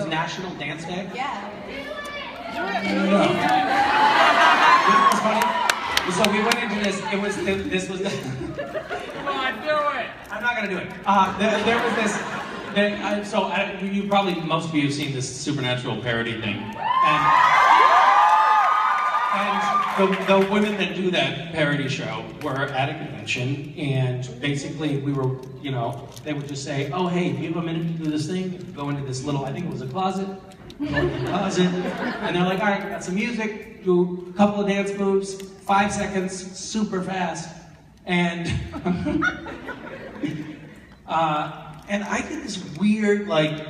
was National Dance Day? Yeah. No. You know what's funny? So we went into this, this was the... Come on, do it! I'm not gonna do it. There was this, most of you have seen this Supernatural parody thing. And the women that do that parody show were at a convention, and basically we were, you know, they would just say, oh hey, do you have a minute to do this thing? Go into this little, I think it was a closet, go into the closet, and they're like, all right, got some music, do a couple of dance moves, 5 seconds, super fast, and and I did this weird, like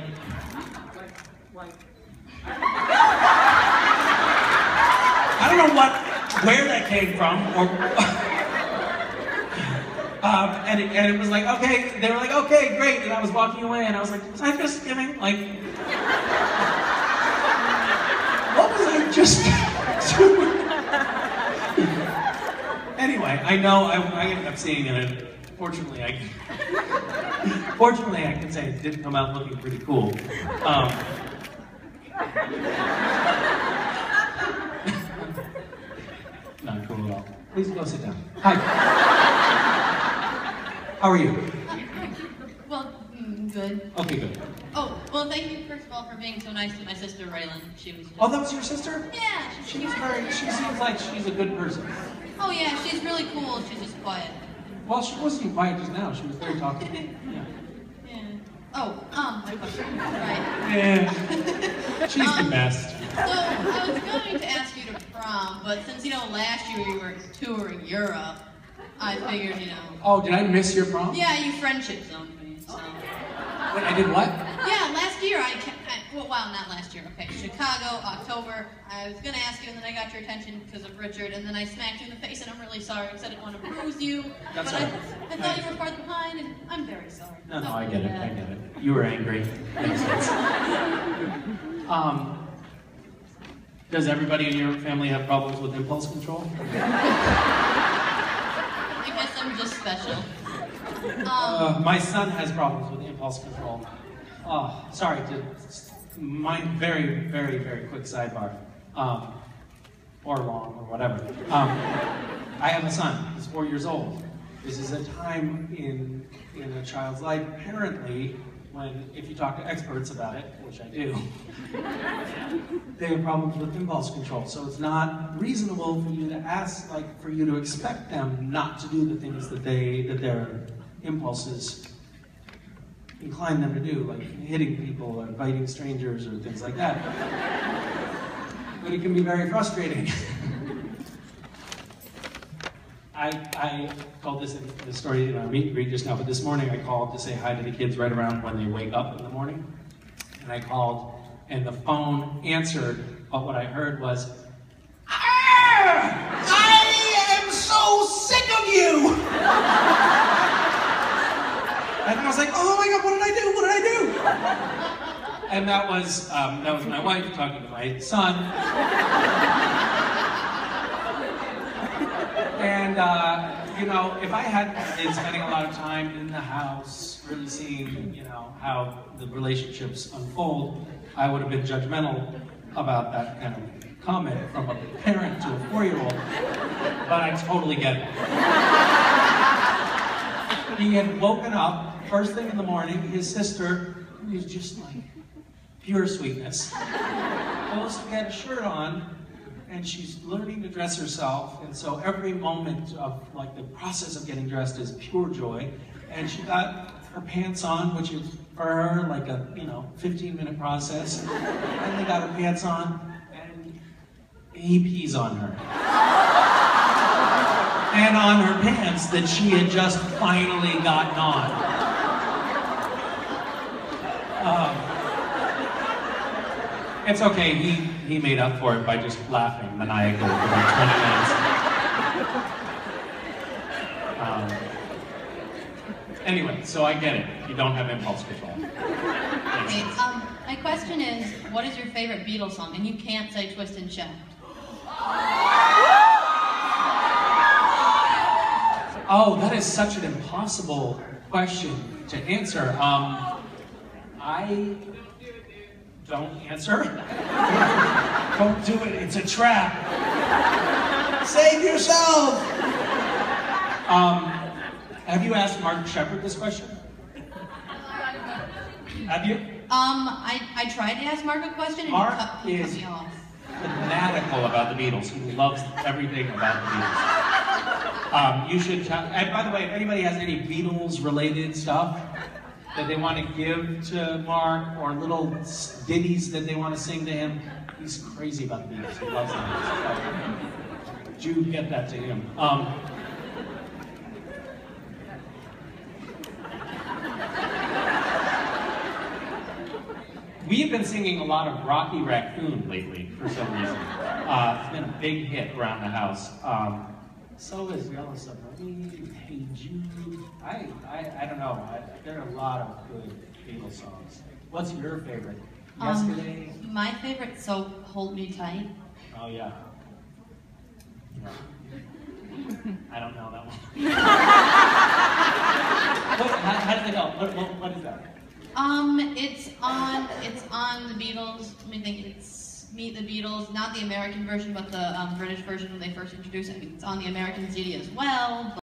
I don't know where that came from, or and it was like, okay, they were like, okay, great, and I was walking away, and I was like, was I just giving, like, what was I just doing? Anyway, I know I ended up seeing it, and fortunately I can say it did come out looking pretty cool. Not cool at all. Please go sit down. Hi. How are you? Well, good. Okay, good. Oh, well, thank you, first of all, for being so nice to my sister, Raylan. She was just... Oh, that was your sister? Yeah. She seems like she's a good person. Oh, yeah, she's really cool. She's just quiet. Well, she wasn't quiet just now. She was very talkative. Yeah. Oh, my question. Right. Yeah. She's the best. So, I was going to ask you to prom, but since, you know, last year you were touring Europe, I figured, you know... Oh, did I miss your prom? Yeah, you friendship zoned me, so... Wait, I did what? Yeah, last year well, not last year, okay, Chicago, October, I was gonna ask you and then I got your attention because of Richard and then I smacked you in the face and I'm really sorry because I didn't want to bruise you. That's but all right. I thought you were farther behind and I'm very sorry. No, I get it, I get it. You were angry. Makes sense. Does everybody in your family have problems with impulse control? I guess I'm just special. My son has problems with impulse control. Oh, sorry, very, very, very quick sidebar. Or long, or whatever. I have a son, he's 4 years old. This is a time in a child's life, apparently, when, if you talk to experts about it, which I do, they have problems with impulse control. So it's not reasonable for you to ask, like, for you to expect them not to do the things that their impulses incline them to do, like hitting people or biting strangers or things like that. But it can be very frustrating. I told this in the story in our meet and greet just now, but this morning I called to say hi to the kids right around when they wake up in the morning. And I called, and the phone answered, but what I heard was, I am so sick of you! And I was like, oh my God, what did I do? What did I do? And that was my wife talking to my son. And, you know, if I hadn't been spending a lot of time in the house, really seeing, you know, how the relationships unfold, I would have been judgmental about that kind of comment from a parent to a 4-year-old. But I totally get it. He had woken up, first thing in the morning, his sister, who was just like pure sweetness, goes to get a shirt on, and she's learning to dress herself, and so every moment of like the process of getting dressed is pure joy. And she got her pants on, which is for her like a 15-minute process. And they got her pants on, and he pees on her. And on her pants that she had just finally gotten on. It's okay, he made up for it by just laughing maniacally for about 20 minutes. Anyway, so I get it. You don't have impulse control. Okay, my question is, what is your favorite Beatles song? And you can't say Twist and Shout. Oh, that is such an impossible question to answer. don't answer. Don't do it, it's a trap. Save yourself! Have you asked Mark Shepard this question? Have you? I tried to ask Mark a question and Mark he cut is me off. fanatical about the Beatles. He loves everything about the Beatles. You should tell, and by the way, if anybody has any Beatles-related stuff that they want to give to Mark, or little ditties that they want to sing to him, he's crazy about the Beatles. He loves them. So, do get that to him. We have been singing a lot of Rocky Raccoon lately, for some reason. It's been a big hit around the house. So is Yellow Submarine, Hey Jude. I don't know. There are a lot of good Beatles songs. What's your favorite? Yesterday? My favorite, so Hold Me Tight. Oh, yeah. I don't know that one. How does it go? What is that? It's on the Beatles. Let me think. It's Meet the Beatles, not the American version, but the British version when they first introduced it. It's on the American CD as well.